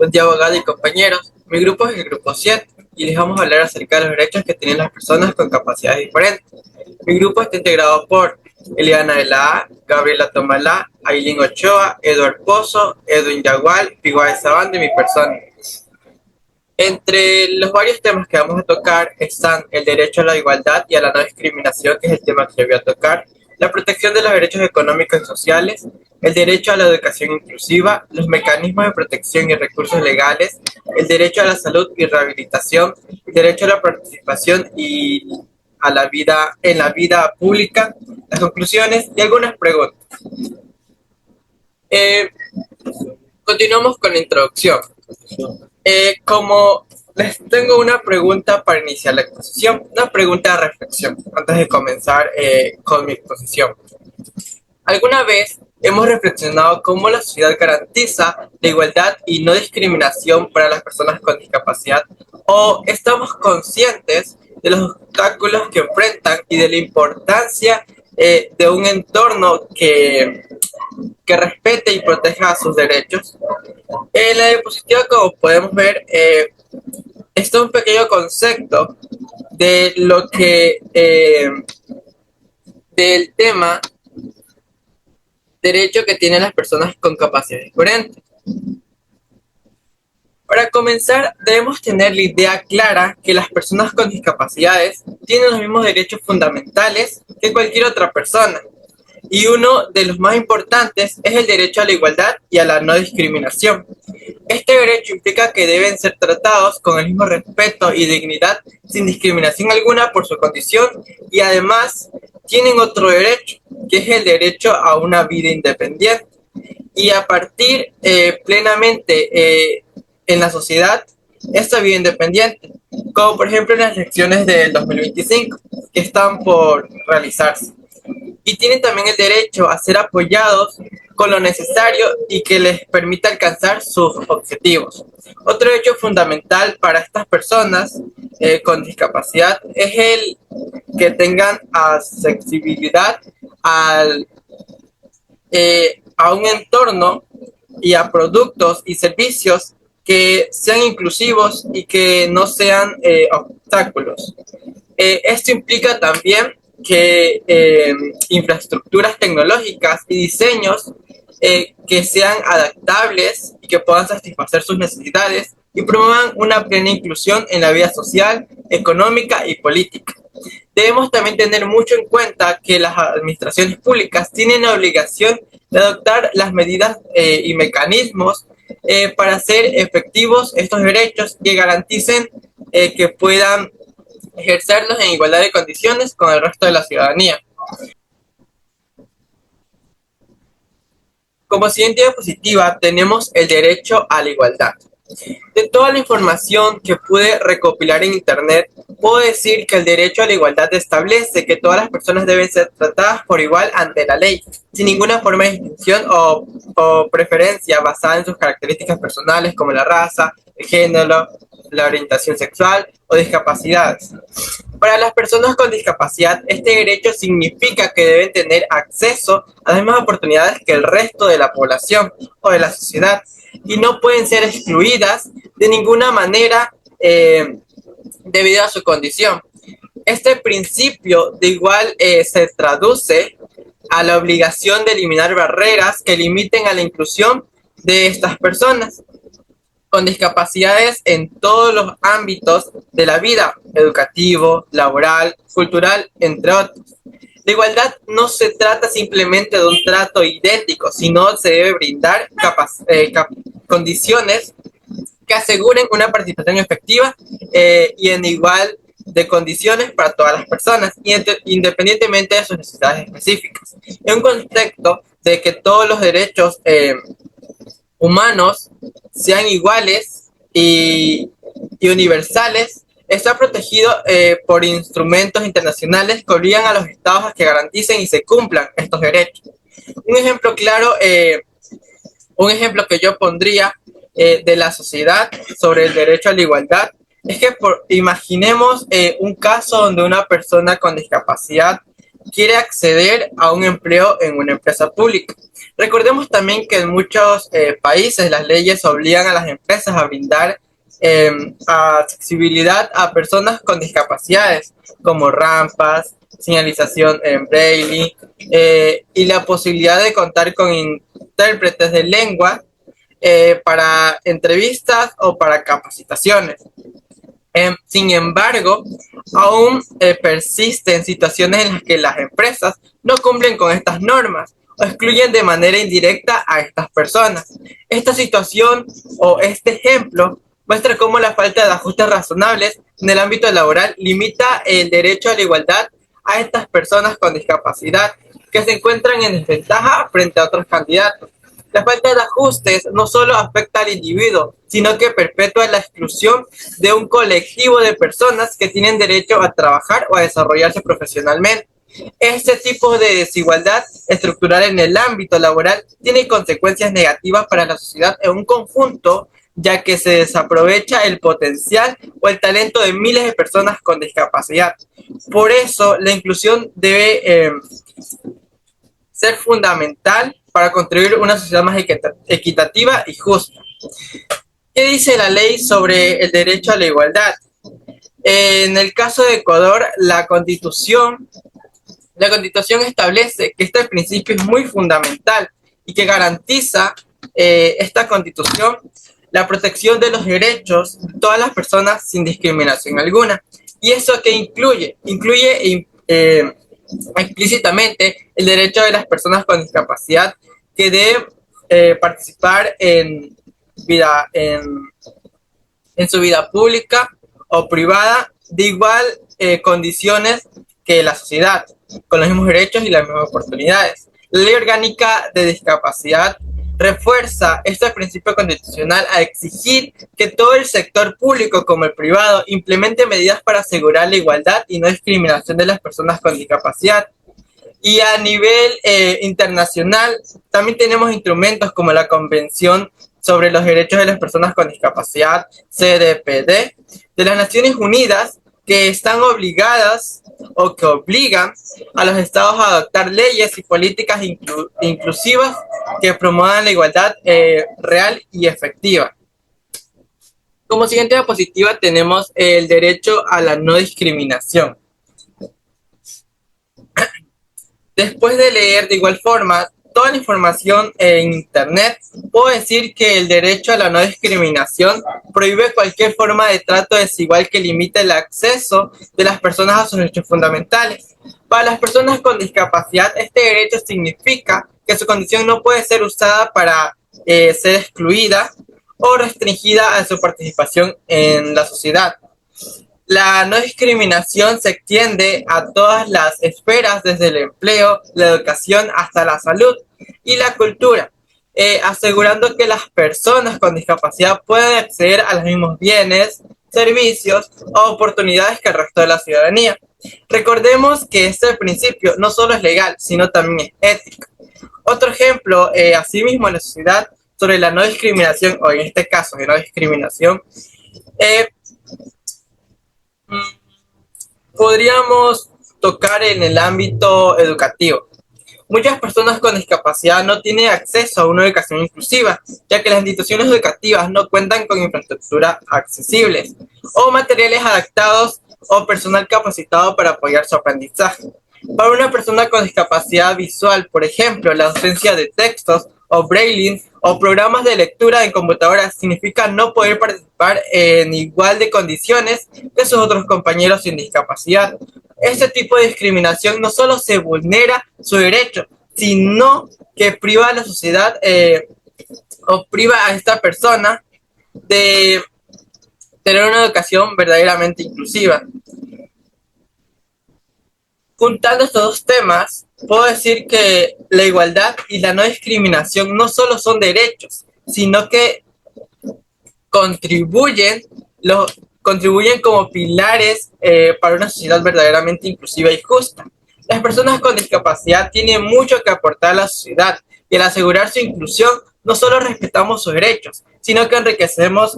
Buen día, abogado y compañeros. Mi grupo es el grupo 7 y les vamos a hablar acerca de los derechos que tienen las personas con capacidades diferentes. Mi grupo está integrado por Eliana de la A, Gabriela Tomalá, Ailín Ochoa, Eduard Pozo, Edwin Yagual, Piguá de Sabando y mi persona. Entre los varios temas que vamos a tocar están el derecho a la igualdad y a la no discriminación, que es el tema que yo voy a tocar, la protección de los derechos económicos y sociales, el derecho a la educación inclusiva, los mecanismos de protección y recursos legales, el derecho a la salud y rehabilitación, el derecho a la participación y a la vida en la vida pública, las conclusiones y algunas preguntas. Eh, Continuamos con la introducción. Como les tengo una pregunta para iniciar la exposición, una pregunta de reflexión antes de comenzar con mi exposición. ¿Alguna vez hemos reflexionado cómo la sociedad garantiza la igualdad y no discriminación para las personas con discapacidad? ¿O estamos conscientes de los obstáculos que enfrentan y de la importancia de un entorno que respete y proteja sus derechos? En la diapositiva, como podemos ver, está un pequeño concepto de lo que del tema derecho que tienen las personas con capacidades diferentes. Para comenzar, debemos tener la idea clara que las personas con discapacidades tienen los mismos derechos fundamentales que cualquier otra persona. Y uno de los más importantes es el derecho a la igualdad y a la no discriminación. Este derecho implica que deben ser tratados con el mismo respeto y dignidad, sin discriminación alguna por su condición, y además tienen otro derecho, que es el derecho a una vida independiente. Y a partir plenamente en la sociedad esta vida independiente, como por ejemplo en las elecciones del 2025, que están por realizarse. Y tienen también el derecho a ser apoyados con lo necesario y que les permita alcanzar sus objetivos. Otro derecho fundamental para estas personas con discapacidad es el que tengan accesibilidad a un entorno y a productos y servicios que sean inclusivos y que no sean obstáculos. Esto implica también que infraestructuras tecnológicas y diseños que sean adaptables y que puedan satisfacer sus necesidades y promuevan una plena inclusión en la vida social, económica y política. Debemos también tener mucho en cuenta que las administraciones públicas tienen la obligación de adoptar las medidas y mecanismos para hacer efectivos estos derechos que garanticen que puedan ejercerlos en igualdad de condiciones con el resto de la ciudadanía. Como siguiente diapositiva tenemos el derecho a la igualdad. De toda la información que pude recopilar en internet, puedo decir que el derecho a la igualdad establece que todas las personas deben ser tratadas por igual ante la ley, sin ninguna forma de distinción o preferencia basada en sus características personales como la raza, el género, la orientación sexual o discapacidades. Para las personas con discapacidad, este derecho significa que deben tener acceso a las mismas oportunidades que el resto de la población o de la sociedad y no pueden ser excluidas de ninguna manera debido a su condición. Este principio de igual se traduce a la obligación de eliminar barreras que limiten a la inclusión de estas personas con discapacidades en todos los ámbitos de la vida, educativo, laboral, cultural, entre otros. La igualdad no se trata simplemente de un trato idéntico, sino se debe brindar condiciones que aseguren una participación efectiva y en igual de condiciones para todas las personas, independientemente de sus necesidades específicas. En un contexto de que todos los derechos humanos sean iguales y universales, está protegido por instrumentos internacionales que obligan a los estados a que garanticen y se cumplan estos derechos. Un ejemplo claro, un ejemplo que yo pondría de la sociedad sobre el derecho a la igualdad es que imaginemos un caso donde una persona con discapacidad quiere acceder a un empleo en una empresa pública. Recordemos también que en muchos países las leyes obligan a las empresas a brindar accesibilidad a personas con discapacidades, como rampas, señalización en braille y la posibilidad de contar con intérpretes de lengua para entrevistas o para capacitaciones. Sin embargo, aún persisten situaciones en las que las empresas no cumplen con estas normas o excluyen de manera indirecta a estas personas. Esta situación o este ejemplo muestra cómo la falta de ajustes razonables en el ámbito laboral limita el derecho a la igualdad a estas personas con discapacidad que se encuentran en desventaja frente a otros candidatos. La falta de ajustes no solo afecta al individuo, sino que perpetúa la exclusión de un colectivo de personas que tienen derecho a trabajar o a desarrollarse profesionalmente. Este tipo de desigualdad estructural en el ámbito laboral tiene consecuencias negativas para la sociedad en un conjunto, ya que se desaprovecha el potencial o el talento de miles de personas con discapacidad. Por eso, la inclusión debe ser fundamental para construir una sociedad más equitativa y justa. ¿Qué dice la ley sobre el derecho a la igualdad? En el caso de Ecuador, la Constitución establece que este principio es muy fundamental y que garantiza esta Constitución la protección de los derechos de todas las personas sin discriminación alguna. ¿Y eso qué incluye? Incluye explícitamente el derecho de las personas con discapacidad que deben participar en su vida pública o privada de igual condiciones que la sociedad, con los mismos derechos y las mismas oportunidades. La Ley Orgánica de Discapacidad refuerza este principio constitucional a exigir que todo el sector público como el privado implemente medidas para asegurar la igualdad y no discriminación de las personas con discapacidad. Y a nivel internacional también tenemos instrumentos como la Convención sobre los Derechos de las Personas con Discapacidad, CDPD, de las Naciones Unidas, que están obligadas o que obligan a los estados a adoptar leyes y políticas inclusivas que promuevan la igualdad real y efectiva. Como siguiente diapositiva tenemos el derecho a la no discriminación. Después de leer de igual forma toda la información en Internet, puedo decir que el derecho a la no discriminación prohíbe cualquier forma de trato desigual que limite el acceso de las personas a sus derechos fundamentales. Para las personas con discapacidad, este derecho significa que su condición no puede ser usada para ser excluida o restringida a su participación en la sociedad. La no discriminación se extiende a todas las esferas, desde el empleo, la educación hasta la salud y la cultura, asegurando que las personas con discapacidad pueden acceder a los mismos bienes, servicios o oportunidades que el resto de la ciudadanía. Recordemos que este principio no solo es legal, sino también es ético. Otro ejemplo, asimismo, en la sociedad sobre la no discriminación, o en este caso de no discriminación, podríamos tocar en el ámbito educativo. Muchas personas con discapacidad no tienen acceso a una educación inclusiva, ya que las instituciones educativas no cuentan con infraestructura accesibles, o materiales adaptados o personal capacitado para apoyar su aprendizaje. Para una persona con discapacidad visual, por ejemplo, la ausencia de textos o braille o programas de lectura en computadoras significa no poder participar en igual de condiciones que sus otros compañeros sin discapacidad. Este tipo de discriminación no solo se vulnera su derecho, sino que priva a la sociedad o priva a esta persona de tener una educación verdaderamente inclusiva. Juntando estos dos temas, puedo decir que la igualdad y la no discriminación no solo son derechos, sino que contribuyen como pilares para una sociedad verdaderamente inclusiva y justa. Las personas con discapacidad tienen mucho que aportar a la sociedad y al asegurar su inclusión no solo respetamos sus derechos, sino que enriquecemos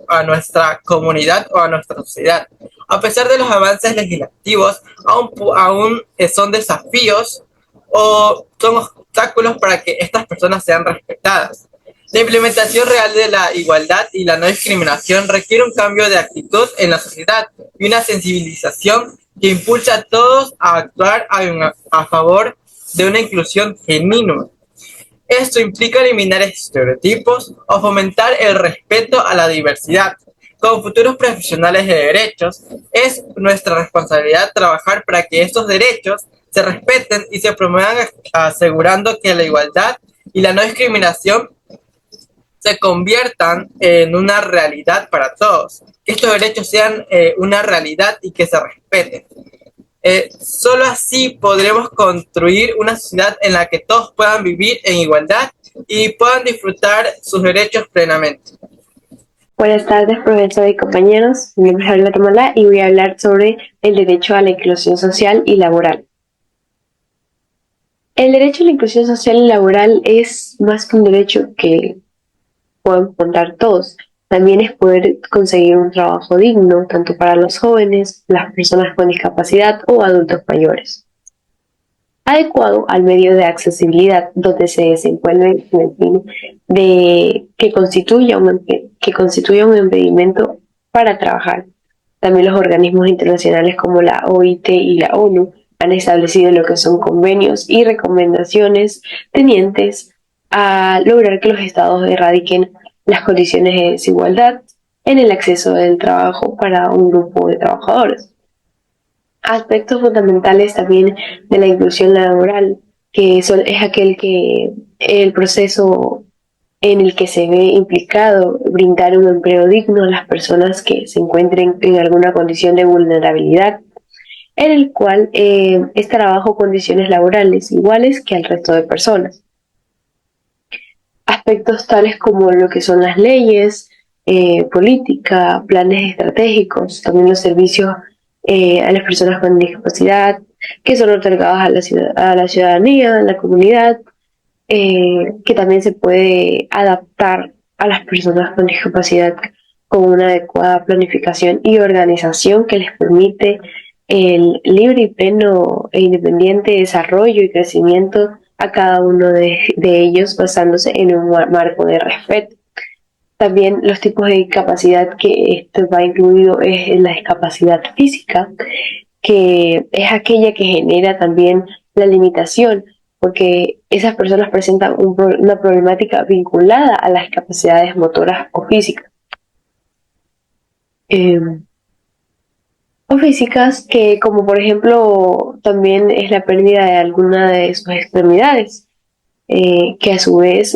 a nuestra comunidad o a nuestra sociedad. A pesar de los avances legislativos, aún son desafíos o son obstáculos para que estas personas sean respetadas. La implementación real de la igualdad y la no discriminación requiere un cambio de actitud en la sociedad y una sensibilización que impulsa a todos a actuar a favor de una inclusión genuina. Esto implica eliminar estereotipos o fomentar el respeto a la diversidad. Como futuros profesionales de derechos, es nuestra responsabilidad trabajar para que estos derechos se respeten y se promuevan, asegurando que la igualdad y la no discriminación se conviertan en una realidad para todos, que estos derechos sean una realidad y que se respeten. Solo así podremos construir una sociedad en la que todos puedan vivir en igualdad y puedan disfrutar sus derechos plenamente. Buenas tardes, profesor y compañeros. Mi nombre es Javier Malá y voy a hablar sobre el derecho a la inclusión social y laboral. El derecho a la inclusión social y laboral es más que un derecho que pueden contar todos. También es poder conseguir un trabajo digno, tanto para los jóvenes, las personas con discapacidad o adultos mayores. Adecuado al medio de accesibilidad donde se desenvuelve el fin de que constituya un impedimento para trabajar. También los organismos internacionales como la OIT y la ONU han establecido lo que son convenios y recomendaciones tendientes a lograr que los estados erradiquen las condiciones de desigualdad en el acceso del trabajo para un grupo de trabajadores. Aspectos fundamentales también de la inclusión laboral, es aquel que el proceso en el que se ve implicado brindar un empleo digno a las personas que se encuentren en alguna condición de vulnerabilidad, en el cual es trabajo condiciones laborales iguales que al resto de personas. Aspectos tales como lo que son las leyes, política, planes estratégicos, también los servicios a las personas con discapacidad que son otorgados a la ciudadanía, a la comunidad, que también se puede adaptar a las personas con discapacidad con una adecuada planificación y organización que les permite el libre y pleno e independiente desarrollo y crecimiento a cada uno de ellos basándose en un marco de respeto. También los tipos de discapacidad que esto va incluido es la discapacidad física, que es aquella que genera también la limitación, porque esas personas presentan una problemática vinculada a las capacidades motoras o físicas. O físicas que, como por ejemplo, también es la pérdida de alguna de sus extremidades, que a su vez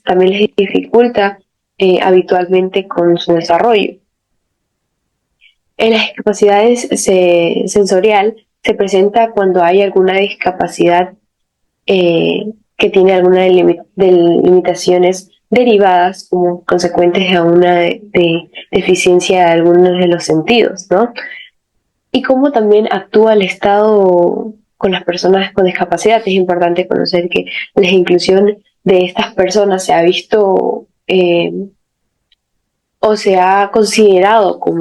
también les dificulta habitualmente con su desarrollo. En las discapacidades sensorial se presenta cuando hay alguna discapacidad que tiene algunas limitaciones derivadas como consecuentes a una deficiencia de algunos de los sentidos, ¿no? Y cómo también actúa el Estado con las personas con discapacidad. Es importante conocer que la inclusión de estas personas se ha visto o se ha considerado como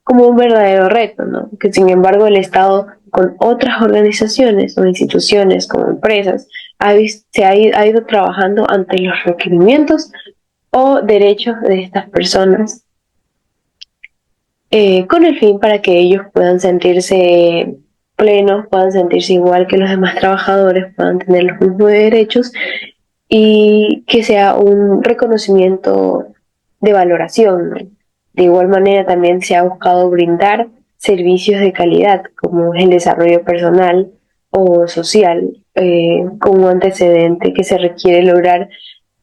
un verdadero reto, ¿no? Que sin embargo el Estado con otras organizaciones o instituciones como empresas ha ido trabajando ante los requerimientos o derechos de estas personas con el fin para que ellos puedan sentirse plenos, puedan sentirse igual que los demás trabajadores, puedan tener los mismos derechos y que sea un reconocimiento de valoración, ¿no? De igual manera también se ha buscado brindar servicios de calidad como el desarrollo personal o social con un antecedente que se requiere lograr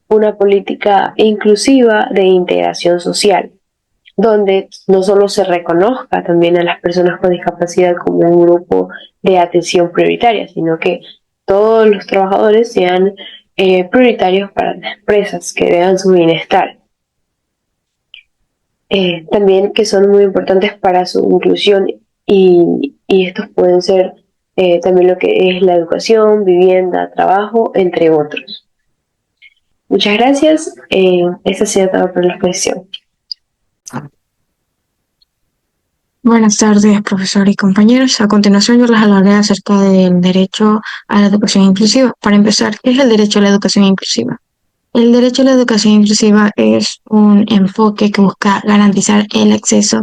una política inclusiva de integración social, donde no solo se reconozca también a las personas con discapacidad como un grupo de atención prioritaria, sino que todos los trabajadores sean prioritarios para las empresas, que vean su bienestar. También que son muy importantes para su inclusión y estos pueden ser también lo que es la educación, vivienda, trabajo, entre otros. Muchas gracias. Esta ha sido todo por la exposición. Buenas tardes, profesor y compañeros. A continuación, yo les hablaré acerca del derecho a la educación inclusiva. Para empezar, ¿qué es el derecho a la educación inclusiva? El derecho a la educación inclusiva es un enfoque que busca garantizar el acceso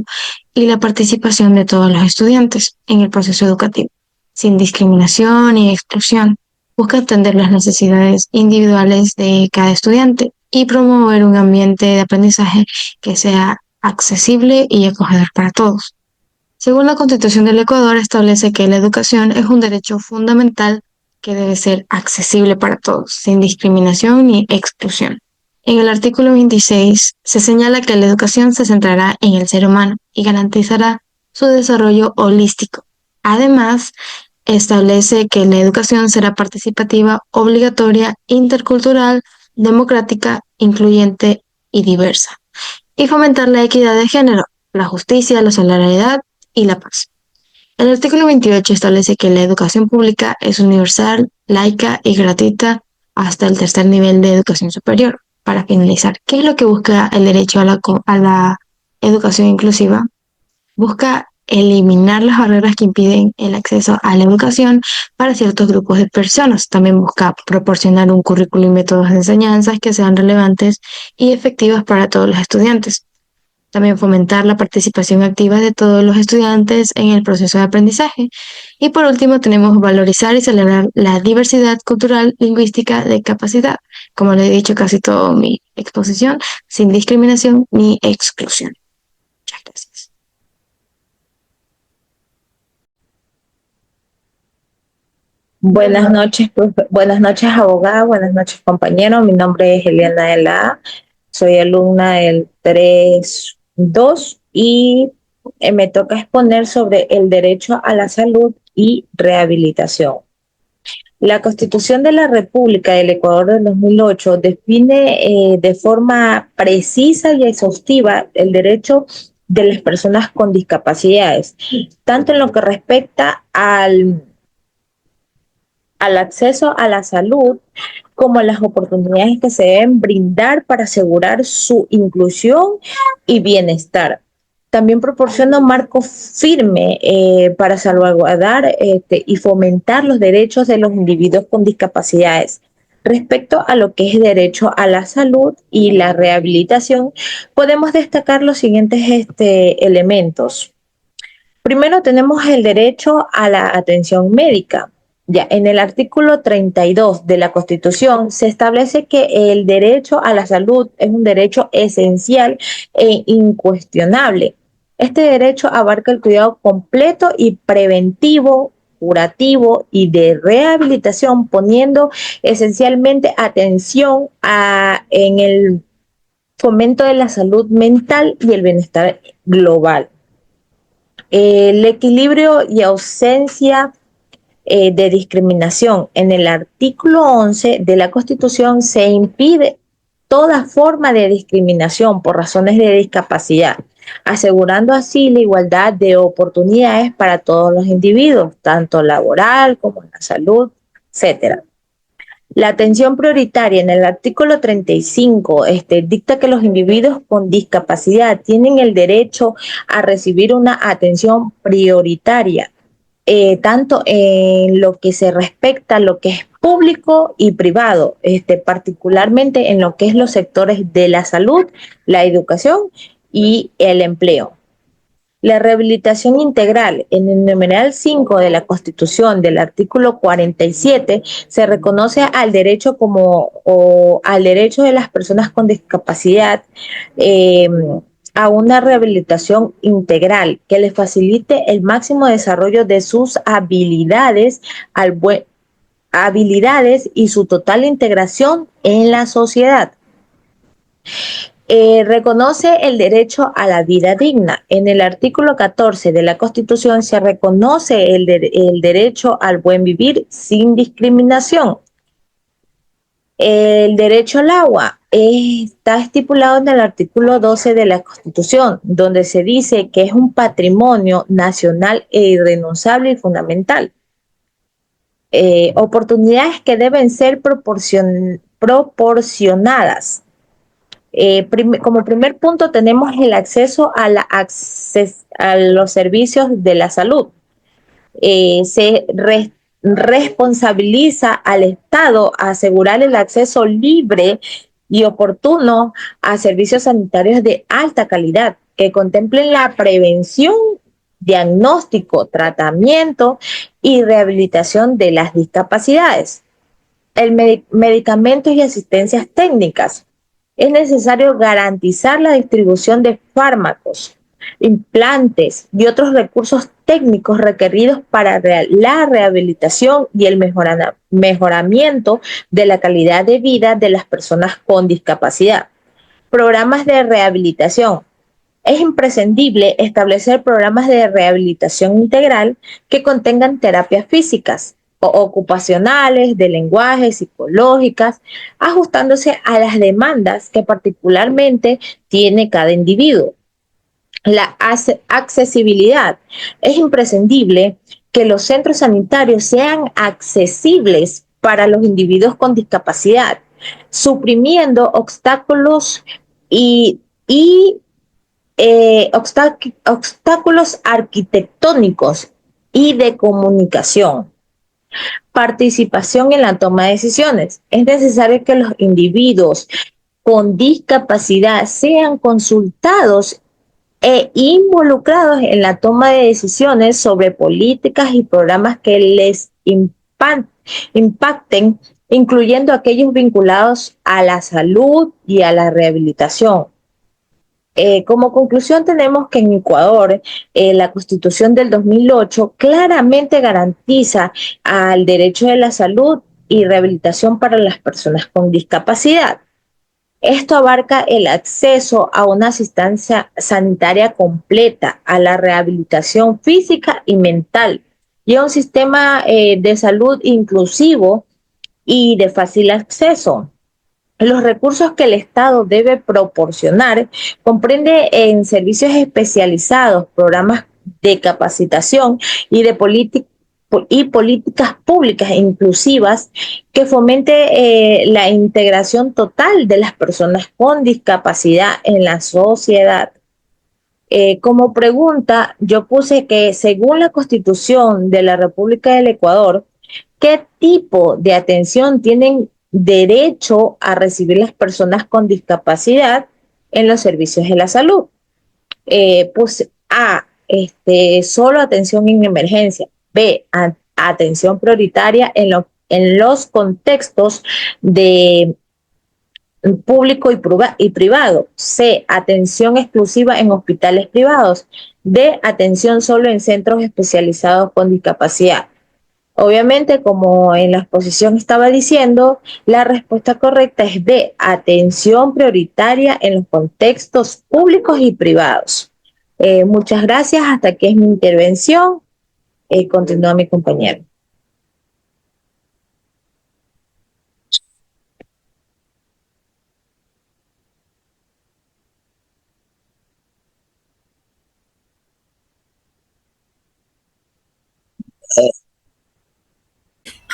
y la participación de todos los estudiantes en el proceso educativo, sin discriminación ni exclusión. Busca atender las necesidades individuales de cada estudiante y promover un ambiente de aprendizaje que sea accesible y acogedor para todos. Según la Constitución del Ecuador, establece que la educación es un derecho fundamental que debe ser accesible para todos, sin discriminación ni exclusión. En el artículo 26 se señala que la educación se centrará en el ser humano y garantizará su desarrollo holístico. Además, establece que la educación será participativa, obligatoria, intercultural, democrática, incluyente y diversa, y fomentar la equidad de género, la justicia, la solidaridad y la paz. El artículo 28 establece que la educación pública es universal, laica y gratuita hasta el tercer nivel de educación superior. Para finalizar, ¿qué es lo que busca el derecho a la educación inclusiva? Busca eliminar las barreras que impiden el acceso a la educación para ciertos grupos de personas. También busca proporcionar un currículo y métodos de enseñanza que sean relevantes y efectivos para todos los estudiantes. También fomentar la participación activa de todos los estudiantes en el proceso de aprendizaje. Y por último, tenemos valorizar y celebrar la diversidad cultural, lingüística de capacidad, como le he dicho casi toda mi exposición, sin discriminación ni exclusión. Muchas gracias. Buenas noches, abogada, buenas noches, compañero. Mi nombre es Eliana de la, soy alumna del 3.2 y me toca exponer sobre el derecho a la salud y rehabilitación. La Constitución de la República del Ecuador del 2008 define de forma precisa y exhaustiva el derecho de las personas con discapacidades, tanto en lo que respecta al acceso a la salud como las oportunidades que se deben brindar para asegurar su inclusión y bienestar. También proporciona un marco firme para salvaguardar y fomentar los derechos de los individuos con discapacidades. Respecto a lo que es derecho a la salud y la rehabilitación, podemos destacar los siguientes elementos. Primero tenemos el derecho a la atención médica. Ya en el artículo 32 de la Constitución se establece que el derecho a la salud es un derecho esencial e incuestionable. Este derecho abarca el cuidado completo y preventivo, curativo y de rehabilitación, poniendo esencialmente atención en el fomento de la salud mental y el bienestar global. El equilibrio y ausencia de discriminación. En el artículo 11 de la Constitución se impide toda forma de discriminación por razones de discapacidad, asegurando así la igualdad de oportunidades para todos los individuos, tanto laboral como en la salud, etcétera. La atención prioritaria en el artículo 35 dicta que los individuos con discapacidad tienen el derecho a recibir una atención prioritaria, tanto en lo que se respecta a lo que es público y privado, particularmente en lo que es los sectores de la salud, la educación y el empleo. La rehabilitación integral. En el numeral 5 de la Constitución, del artículo 47, se reconoce al derecho al derecho de las personas con discapacidad a una rehabilitación integral que les facilite el máximo desarrollo de sus habilidades y su total integración en la sociedad. Reconoce el derecho a la vida digna. En el artículo 14 de la Constitución se reconoce el derecho al buen vivir sin discriminación. El derecho al agua está estipulado en el artículo 12 de la Constitución, donde se dice que es un patrimonio nacional e irrenunciable y fundamental. Oportunidades que deben ser proporcionadas. Como primer punto tenemos el acceso a los servicios de la salud. Se responsabiliza al Estado a asegurar el acceso libre y oportuno a servicios sanitarios de alta calidad que contemplen la prevención, diagnóstico, tratamiento y rehabilitación de las discapacidades. Medicamentos y asistencias técnicas. Es necesario garantizar la distribución de fármacos, implantes y otros recursos técnicos requeridos para la rehabilitación y el mejoramiento de la calidad de vida de las personas con discapacidad. Programas de rehabilitación. Es imprescindible establecer programas de rehabilitación integral que contengan terapias físicas, ocupacionales, de lenguaje, psicológicas, ajustándose a las demandas que particularmente tiene cada individuo. La accesibilidad. Es imprescindible que los centros sanitarios sean accesibles para los individuos con discapacidad, suprimiendo obstáculos obstáculos arquitectónicos y de comunicación. Participación en la toma de decisiones. Es necesario que los individuos con discapacidad sean consultados e involucrados en la toma de decisiones sobre políticas y programas que les impacten, incluyendo aquellos vinculados a la salud y a la rehabilitación. Como conclusión tenemos que en Ecuador la Constitución del 2008 claramente garantiza el derecho de la salud y rehabilitación para las personas con discapacidad. Esto abarca el acceso a una asistencia sanitaria completa, a la rehabilitación física y mental y a un sistema de salud inclusivo y de fácil acceso. Los recursos que el Estado debe proporcionar comprende en servicios especializados, programas de capacitación y de políticas públicas inclusivas que fomente la integración total de las personas con discapacidad en la sociedad. Como pregunta, yo puse que según la Constitución de la República del Ecuador, ¿qué tipo de atención tienen derecho a recibir las personas con discapacidad en los servicios de la salud? Pues A, solo atención en emergencia. B, atención prioritaria en los contextos de público y privado. C, atención exclusiva en hospitales privados. D, atención solo en centros especializados con discapacidad. Obviamente, como en la exposición estaba diciendo, la respuesta correcta es B, atención prioritaria en los contextos públicos y privados. Muchas gracias, hasta aquí es mi intervención. Continúa mi compañero.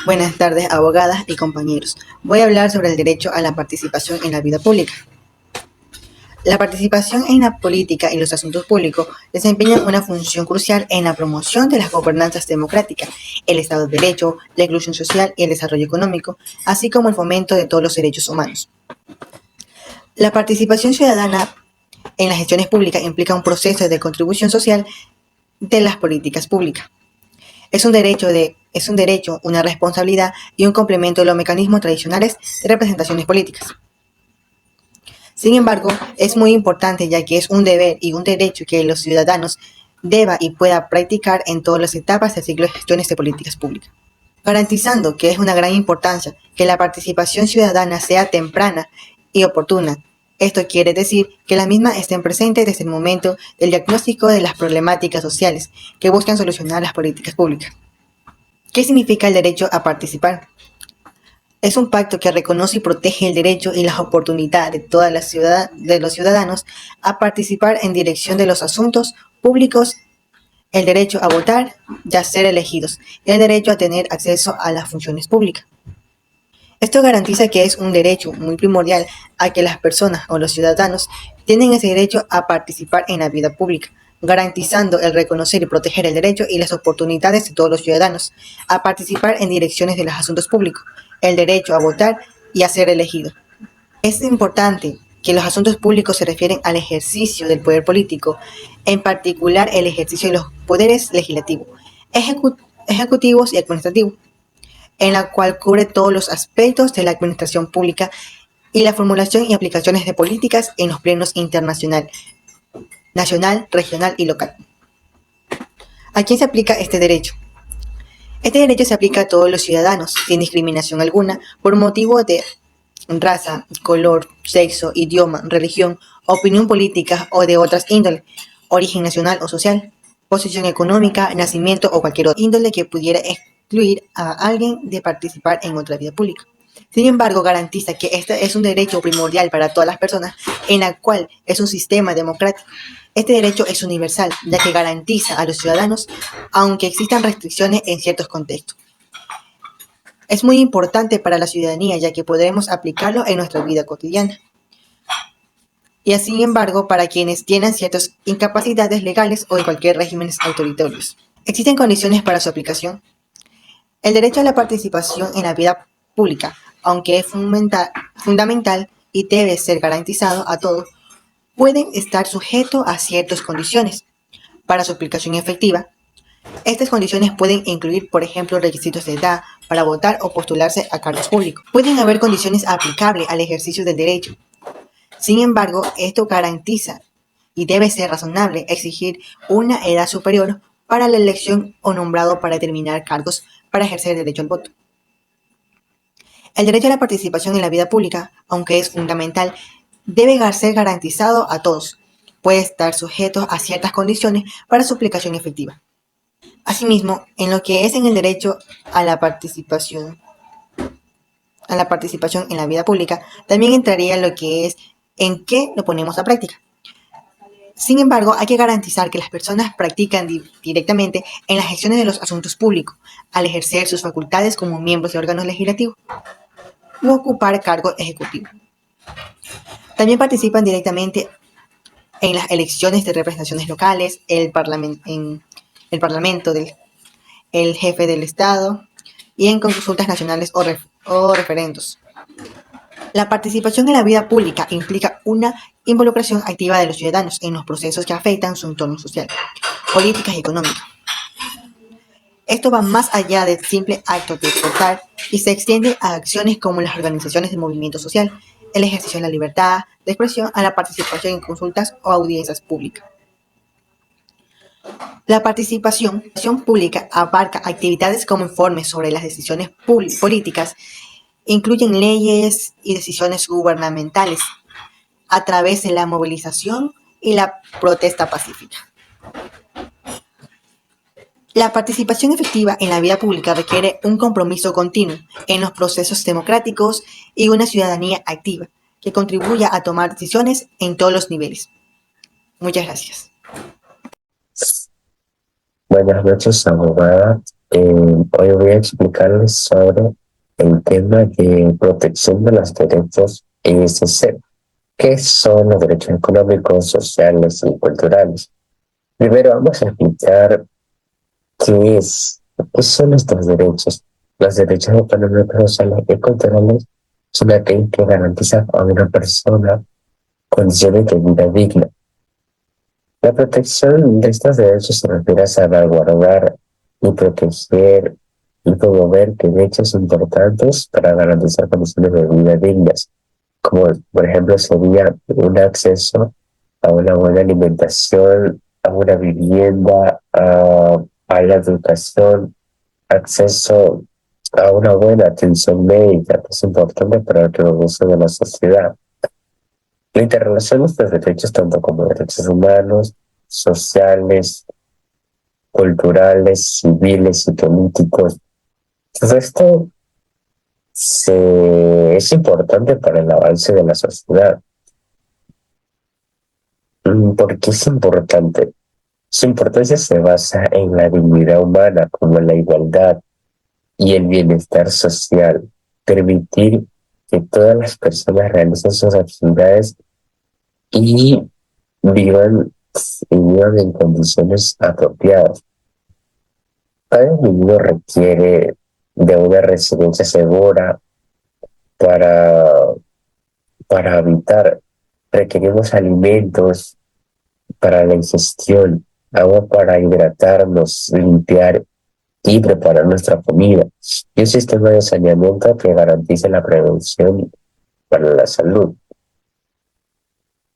Buenas tardes, abogadas y compañeros. Voy a hablar sobre el derecho a la participación en la vida pública. La participación en la política y los asuntos públicos desempeña una función crucial en la promoción de las gobernanzas democráticas, el Estado de Derecho, la inclusión social y el desarrollo económico, así como el fomento de todos los derechos humanos. La participación ciudadana en las gestiones públicas implica un proceso de contribución social de las políticas públicas. Es un derecho, una responsabilidad y un complemento de los mecanismos tradicionales de representaciones políticas. Sin embargo, es muy importante ya que es un deber y un derecho que los ciudadanos deba y pueda practicar en todas las etapas del ciclo de gestiones de políticas públicas, garantizando que es una gran importancia que la participación ciudadana sea temprana y oportuna. Esto quiere decir que las mismas estén presentes desde el momento del diagnóstico de las problemáticas sociales que buscan solucionar las políticas públicas. ¿Qué significa el derecho a participar? Es un pacto que reconoce y protege el derecho y las oportunidades de los ciudadanos a participar en dirección de los asuntos públicos, el derecho a votar y a ser elegidos, y el derecho a tener acceso a las funciones públicas. Esto garantiza que es un derecho muy primordial a que las personas o los ciudadanos tienen ese derecho a participar en la vida pública, garantizando el reconocer y proteger el derecho y las oportunidades de todos los ciudadanos a participar en direcciones de los asuntos públicos, el derecho a votar y a ser elegido. Es importante que los asuntos públicos se refieren al ejercicio del poder político, en particular el ejercicio de los poderes legislativo, ejecutivos y administrativos, en la cual cubre todos los aspectos de la administración pública y la formulación y aplicaciones de políticas en los plenos internacional, nacional, regional y local. ¿A quién se aplica este derecho? Este derecho se aplica a todos los ciudadanos, sin discriminación alguna, por motivo de raza, color, sexo, idioma, religión, opinión política o de otras índoles, origen nacional o social, posición económica, nacimiento o cualquier otra índole que pudiera excluir a alguien de participar en otra vida pública. Sin embargo, garantiza que este es un derecho primordial para todas las personas, en la cual es un sistema democrático. Este derecho es universal, ya que garantiza a los ciudadanos, aunque existan restricciones en ciertos contextos. Es muy importante para la ciudadanía, ya que podremos aplicarlo en nuestra vida cotidiana. Y sin embargo, para quienes tienen ciertas incapacidades legales o de cualquier régimen autoritario. ¿Existen condiciones para su aplicación? El derecho a la participación en la vida pública, aunque es fundamental y debe ser garantizado a todos, pueden estar sujetos a ciertas condiciones. Para su aplicación efectiva, estas condiciones pueden incluir, por ejemplo, requisitos de edad para votar o postularse a cargos públicos. Pueden haber condiciones aplicables al ejercicio del derecho. Sin embargo, esto garantiza y debe ser razonable exigir una edad superior para la elección o nombrado para determinar cargos para ejercer el derecho al voto. El derecho a la participación en la vida pública, aunque es fundamental, debe ser garantizado a todos. Puede estar sujeto a ciertas condiciones para su aplicación efectiva. Asimismo, en lo que es en el derecho a la participación en la vida pública, también entraría lo que es en qué lo ponemos a práctica. Sin embargo, hay que garantizar que las personas practican directamente en las gestiones de los asuntos públicos, al ejercer sus facultades como miembros de órganos legislativos u ocupar cargos ejecutivos. También participan directamente en las elecciones de representaciones locales, el parlamento, el jefe del Estado y en consultas nacionales o referendos. La participación en la vida pública implica una involucración activa de los ciudadanos en los procesos que afectan su entorno social, políticas y económicas. Esto va más allá del simple acto de votar y se extiende a acciones como las organizaciones del movimiento social, el ejercicio de la libertad de expresión, a la participación en consultas o audiencias públicas. La participación pública abarca actividades como informes sobre las decisiones políticas, incluyen leyes y decisiones gubernamentales, a través de la movilización y la protesta pacífica. La participación efectiva en la vida pública requiere un compromiso continuo en los procesos democráticos y una ciudadanía activa que contribuya a tomar decisiones en todos los niveles. Muchas gracias. Buenas noches, abogada. Hoy voy a explicarles sobre el tema de protección de los derechos ESC. ¿Qué son los derechos económicos, sociales y culturales? Primero vamos a explicar qué son estos derechos. Los derechos económicos, sociales y culturales son aquellos que garantizan a una persona condiciones de vida digna. La protección de estos derechos se refiere a salvaguardar y proteger y promover derechos importantes para garantizar condiciones de vida dignas, como por ejemplo sería un acceso a una buena alimentación, a una vivienda, a la educación, acceso a una buena atención médica, que es importante para el progreso de la sociedad. La interrelación de estos derechos, tanto como derechos humanos, sociales, culturales, civiles y políticos, todo esto es importante para el avance de la sociedad. ¿Por qué es importante? Su importancia se basa en la dignidad humana, como la igualdad y el bienestar social, permitir que todas las personas realicen sus actividades y vivan, vivan en condiciones apropiadas. Cada individuo requiere de una residencia segura para, para habitar. Requerimos alimentos para la ingestión, agua para hidratarnos, limpiar y preparar nuestra comida, y un sistema de saneamiento que garantice la prevención para la salud.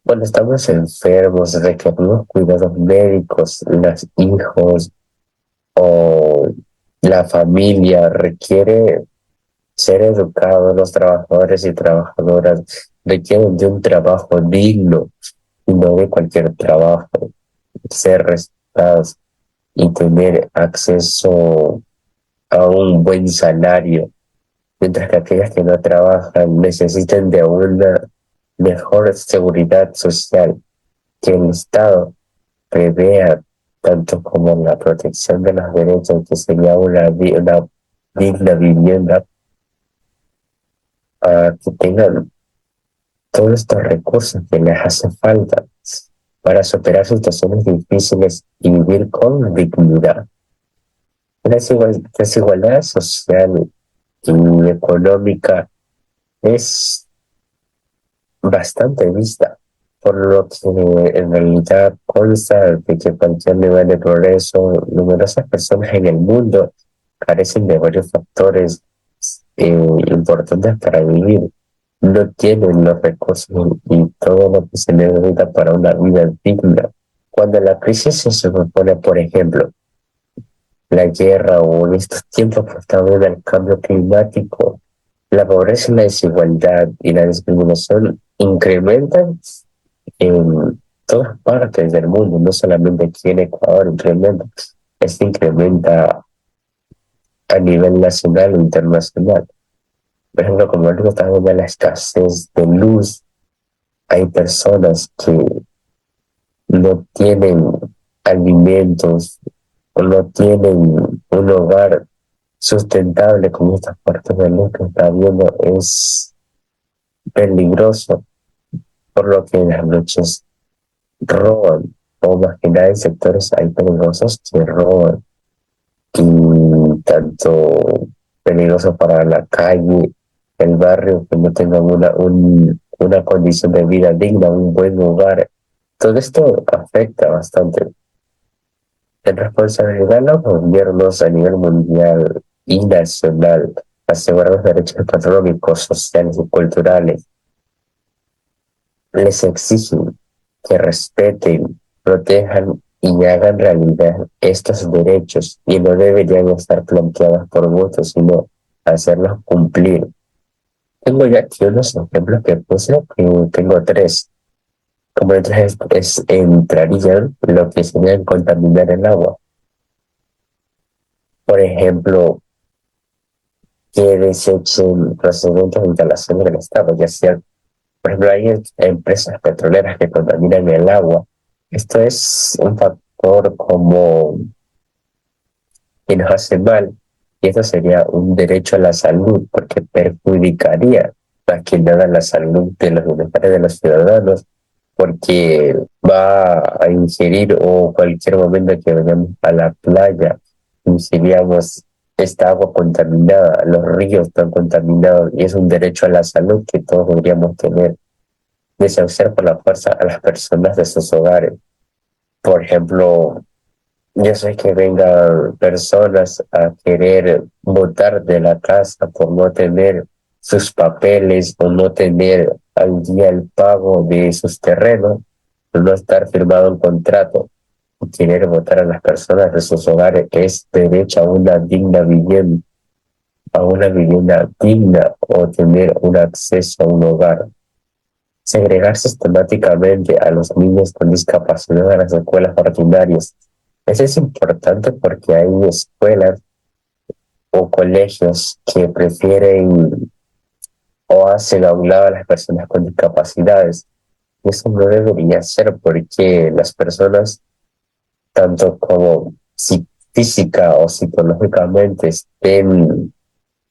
Cuando estamos enfermos, requerimos cuidados médicos, los hijos o la familia requiere ser educados, los trabajadores y trabajadoras requieren de un trabajo digno y no de cualquier trabajo, ser respetados y tener acceso a un buen salario, mientras que aquellas que no trabajan necesitan de una mejor seguridad social, que el Estado prevea tanto como la protección de los derechos, que sería una digna vivienda, que tengan todos estos recursos que les hace falta para superar situaciones difíciles y vivir con dignidad. La desigualdad social y económica es bastante vista, por lo que en realidad consta de que cualquier nivel de progreso, numerosas personas en el mundo carecen de varios factores importantes para vivir. No tienen los recursos y todo lo que se necesita para una vida digna. Cuando la crisis se superpone, por ejemplo, la guerra o en estos tiempos pues, también el cambio climático, la pobreza y la desigualdad y la discriminación incrementan en todas partes del mundo, no solamente aquí en Ecuador, incrementa. Esto incrementa a nivel nacional e internacional. Por ejemplo, como ahorita estamos viendo la escasez de luz, hay personas que no tienen alimentos o no tienen un hogar sustentable, como estas partes del luz que está viendo, es peligroso, por lo que en las noches roban, o más que nada en sectores hay peligrosos que roban, y tanto peligroso para la calle, el barrio, que no tengan una condición de vida digna, un buen hogar. Todo esto afecta bastante. En responsabilidad de los gobiernos a nivel mundial y nacional, asegurar los derechos económicos, sociales y culturales, les exigen que respeten, protejan y hagan realidad estos derechos, y no deberían estar planteados por votos, sino hacerlos cumplir. Tengo ya aquí unos ejemplos que puse, tengo tres. Como entrarían lo que sería contaminar el agua. Por ejemplo, que desechen procedimientos de instalación del Estado, ya sea, por ejemplo, hay empresas petroleras que contaminan el agua. Esto es un factor como que nos hace mal, y esto sería un derecho a la salud, porque perjudicaría más que nada la salud de los bienestar de los ciudadanos, porque va a ingerir, o cualquier momento que vayamos a la playa, ingeríamos esta agua contaminada, los ríos están contaminados, y es un derecho a la salud que todos deberíamos tener. Desahuciar por la fuerza a las personas de sus hogares. Por ejemplo, yo sé que vengan personas a querer botar de la casa por no tener sus papeles o no tener al día el pago de sus terrenos, por no estar firmado un contrato. Querer botar a las personas de sus hogares es derecho a una digna vivienda, digna, o tener un acceso a un hogar. Segregar sistemáticamente a los niños con discapacidad a las escuelas ordinarias. Eso es importante porque hay escuelas o colegios que prefieren o hacen a un lado a las personas con discapacidades. Eso no debería ser, porque las personas, tanto como si física o psicológicamente estén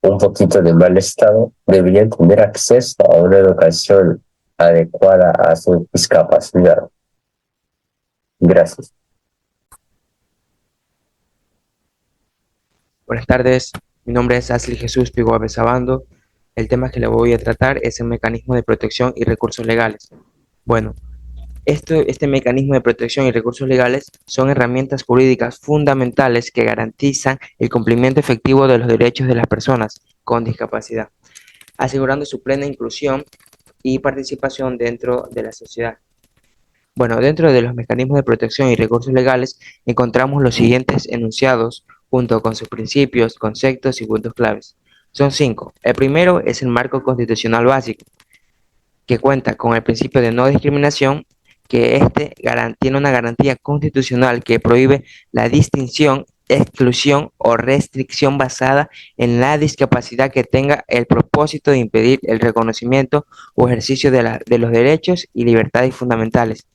un poquito de mal estado deberían tener acceso a una educación adecuada a su discapacidad. Gracias. Buenas tardes, mi nombre es Asli Jesús Pigoabe Sabando. El tema que le voy a tratar es el mecanismo de protección y recursos legales. Bueno, este mecanismo de protección y recursos legales son herramientas jurídicas fundamentales que garantizan el cumplimiento efectivo de los derechos de las personas con discapacidad, asegurando su plena inclusión y participación dentro de la sociedad. Bueno, dentro de los mecanismos de protección y recursos legales encontramos los siguientes enunciados junto con sus principios, conceptos y puntos claves. Son 5. El primero es el marco constitucional básico, que cuenta con el principio de no discriminación, que tiene una garantía constitucional que prohíbe la distinción, exclusión o restricción basada en la discapacidad que tenga el propósito de impedir el reconocimiento o ejercicio de los derechos y libertades fundamentales.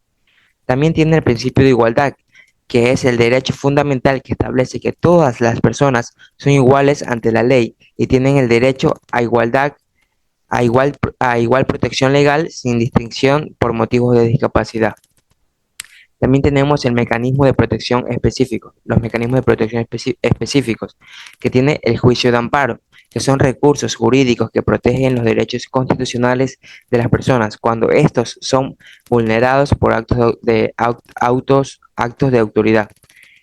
También tiene el principio de igualdad, que es el derecho fundamental que establece que todas las personas son iguales ante la ley y tienen el derecho a igualdad, a igual protección legal sin distinción por motivos de discapacidad. También tenemos el mecanismo de protección específico, los mecanismos de protección específicos, que tiene el juicio de amparo, que son recursos jurídicos que protegen los derechos constitucionales de las personas cuando estos son vulnerados por actos de autoridad.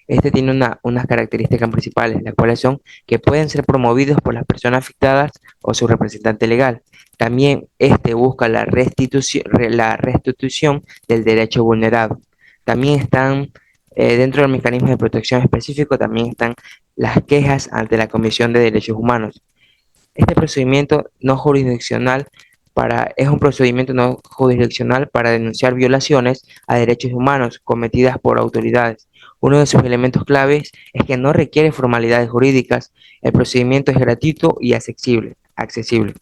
Este tiene unas características principales, las cuales son que pueden ser promovidos por las personas afectadas o su representante legal. También busca la restitución del derecho vulnerado. También están, dentro del mecanismo de protección específico, también están las quejas ante la Comisión de Derechos Humanos. Este procedimiento no jurisdiccional es un procedimiento no jurisdiccional para denunciar violaciones a derechos humanos cometidas por autoridades. Uno de sus elementos claves es que no requiere formalidades jurídicas, el procedimiento es gratuito y accesible.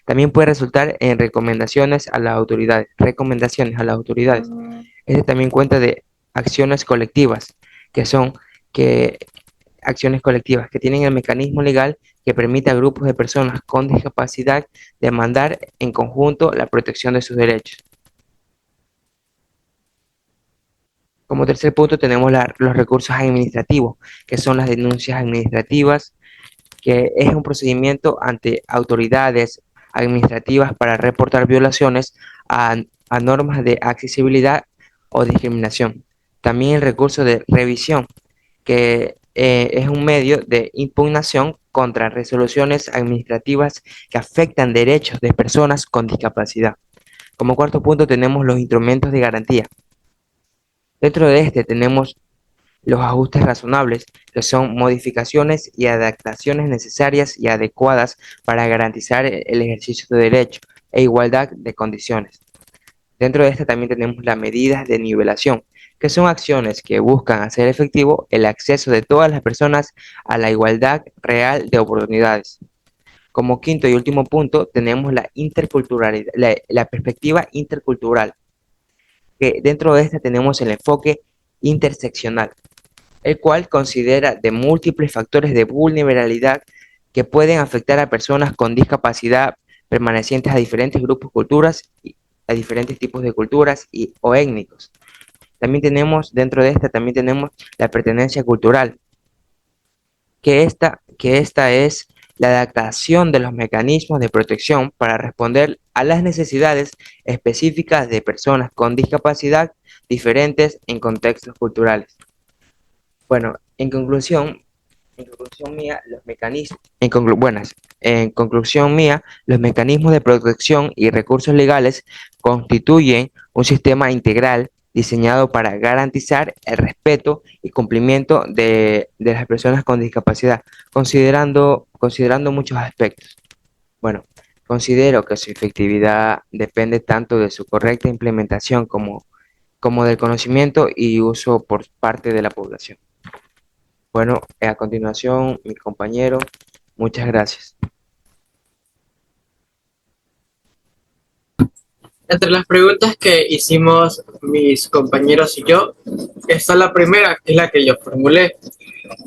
También puede resultar en recomendaciones a las autoridades. Este también cuenta de acciones colectivas, que son acciones colectivas que tienen el mecanismo legal que permite a grupos de personas con discapacidad demandar en conjunto la protección de sus derechos. Como tercer punto tenemos los recursos administrativos, que son las denuncias administrativas, que es un procedimiento ante autoridades administrativas para reportar violaciones a normas de accesibilidad o discriminación. También el recurso de revisión, que es un medio de impugnación contra resoluciones administrativas que afectan derechos de personas con discapacidad. Como cuarto punto tenemos los instrumentos de garantía. Dentro de este tenemos los ajustes razonables, que son modificaciones y adaptaciones necesarias y adecuadas para garantizar el ejercicio de derecho e igualdad de condiciones. Dentro de este también tenemos las medidas de nivelación, que son acciones que buscan hacer efectivo el acceso de todas las personas a la igualdad real de oportunidades. Como quinto y último punto tenemos la interculturalidad, la perspectiva intercultural, que dentro de esta tenemos el enfoque interseccional, el cual considera de múltiples factores de vulnerabilidad que pueden afectar a personas con discapacidad pertenecientes a diferentes grupos, culturas, a diferentes tipos de culturas o étnicos. También tenemos, dentro de esta, también tenemos la pertenencia cultural, que esta es la adaptación de los mecanismos de protección para responder a las necesidades específicas de personas con discapacidad diferentes en contextos culturales. Bueno, en conclusión mía, los mecanismos de protección y recursos legales constituyen un sistema integral diseñado para garantizar el respeto y cumplimiento de las personas con discapacidad, considerando muchos aspectos. Bueno, considero que su efectividad depende tanto de su correcta implementación como del conocimiento y uso por parte de la población. Bueno, a continuación, mi compañero, muchas gracias. Entre las preguntas que hicimos mis compañeros y yo, está la primera, que es la que yo formulé.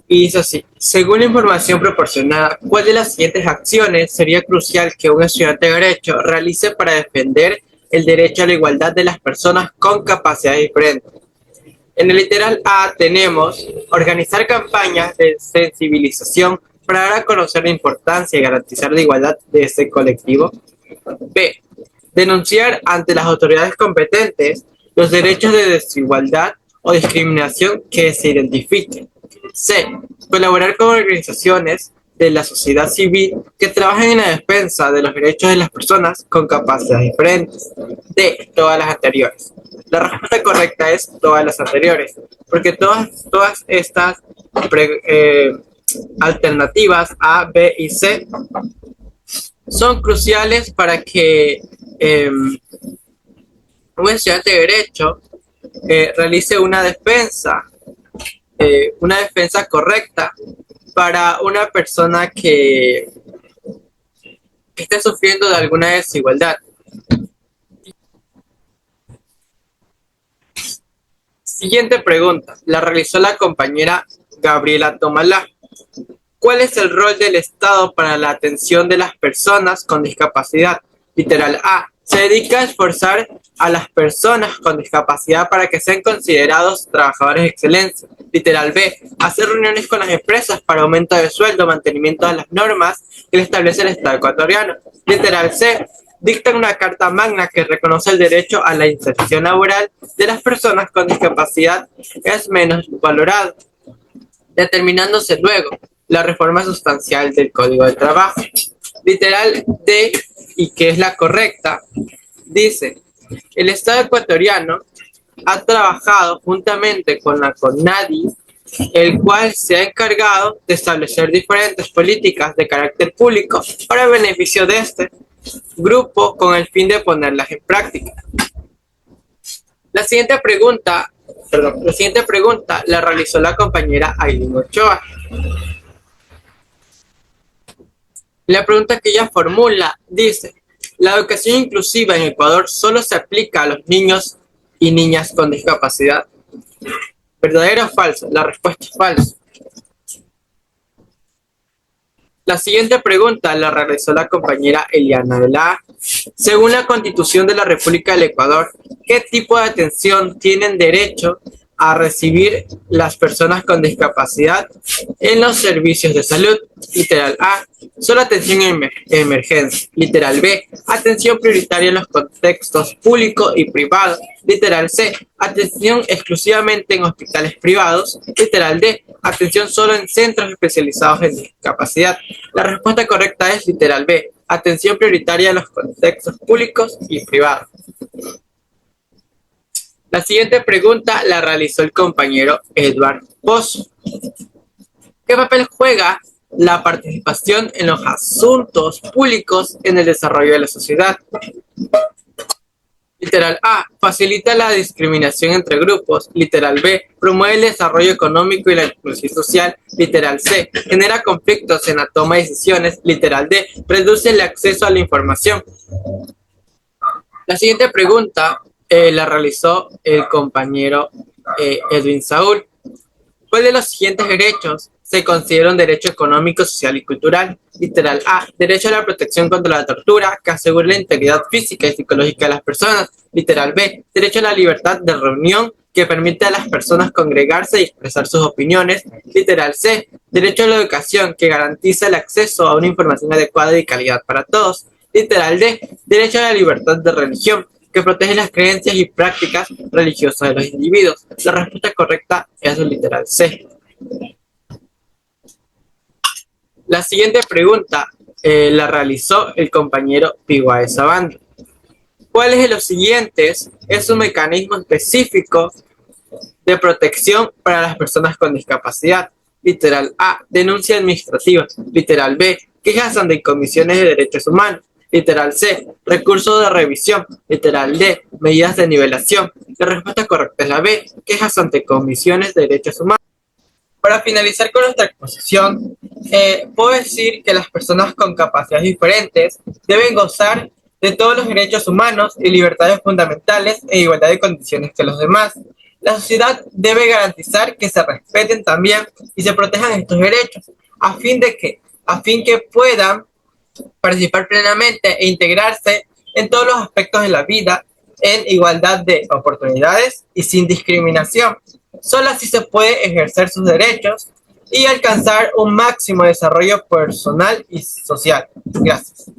Y dice así: según la información proporcionada, ¿cuál de las siguientes acciones sería crucial que un estudiante de Derecho realice para defender el derecho a la igualdad de las personas con capacidades diferentes? En el literal A tenemos organizar campañas de sensibilización para dar a conocer la importancia y garantizar la igualdad de este colectivo. B. Denunciar ante las autoridades competentes los derechos de desigualdad o discriminación que se identifiquen. C. Colaborar con organizaciones de la sociedad civil que trabajen en la defensa de los derechos de las personas con capacidades diferentes. D. Todas las anteriores. La respuesta correcta es todas las anteriores, porque todas estas alternativas A, B y C son cruciales para que un estudiante de Derecho realice una defensa correcta para una persona que esté sufriendo de alguna desigualdad. Siguiente pregunta, la realizó la compañera Gabriela Tomalá. ¿Cuál es el rol del Estado para la atención de las personas con discapacidad? Literal A. Se dedica a esforzar a las personas con discapacidad para que sean considerados trabajadores de excelencia. Literal B. Hacer reuniones con las empresas para aumento de sueldo, mantenimiento de las normas que le establece el Estado ecuatoriano. Literal C. Dictan una carta magna que reconoce el derecho a la inserción laboral de las personas con discapacidad es menos valorado, determinándose luego la reforma sustancial del Código de Trabajo. Literal D, y que es la correcta, dice: el Estado ecuatoriano ha trabajado juntamente con la CONADI, el cual se ha encargado de establecer diferentes políticas de carácter público para el beneficio de este grupo con el fin de ponerlas en práctica. La siguiente pregunta la realizó la compañera Ailín Ochoa. La pregunta que ella formula dice: ¿la educación inclusiva en Ecuador solo se aplica a los niños y niñas con discapacidad? ¿Verdadero o falso? La respuesta es falso. La siguiente pregunta la realizó la compañera Eliana de la A. Según la Constitución de la República del Ecuador, ¿qué tipo de atención tienen derecho a recibir las personas con discapacidad en los servicios de salud? Literal A, solo atención en emergencia. Literal B, atención prioritaria en los contextos público y privado. Literal C, atención exclusivamente en hospitales privados. Literal D, atención solo en centros especializados en discapacidad. La respuesta correcta es literal B, atención prioritaria en los contextos públicos y privados. La siguiente pregunta la realizó el compañero Edward Pozo. ¿Qué papel juega la participación en los asuntos públicos en el desarrollo de la sociedad? Literal A, facilita la discriminación entre grupos. Literal B, promueve el desarrollo económico y la inclusión social. Literal C, genera conflictos en la toma de decisiones. Literal D, reduce el acceso a la información. La siguiente pregunta la realizó el compañero Edwin Saúl. ¿Cuál de los siguientes derechos se considera un derecho económico, social y cultural? Literal A, derecho a la protección contra la tortura, que asegure la integridad física y psicológica de las personas. Literal B, derecho a la libertad de reunión, que permite a las personas congregarse y expresar sus opiniones. Literal C, derecho a la educación, que garantiza el acceso a una información adecuada y de calidad para todos. Literal D, derecho a la libertad de religión, que protege las creencias y prácticas religiosas de los individuos. La respuesta correcta es el literal C. La siguiente pregunta la realizó el compañero Piguae Sabando. ¿Cuáles de los siguientes es un mecanismo específico de protección para las personas con discapacidad? Literal A, denuncia administrativa. Literal B, quejas ante comisiones de derechos humanos. Literal C, recursos de revisión. Literal D, medidas de nivelación. La respuesta correcta es la B, quejas ante comisiones de derechos humanos. Para finalizar con nuestra exposición, puedo decir que las personas con capacidades diferentes deben gozar de todos los derechos humanos y libertades fundamentales en igualdad de condiciones que los demás. La sociedad debe garantizar que se respeten también y se protejan estos derechos, a fin que puedan participar plenamente e integrarse en todos los aspectos de la vida en igualdad de oportunidades y sin discriminación. Solo así se puede ejercer sus derechos y alcanzar un máximo desarrollo personal y social. Gracias.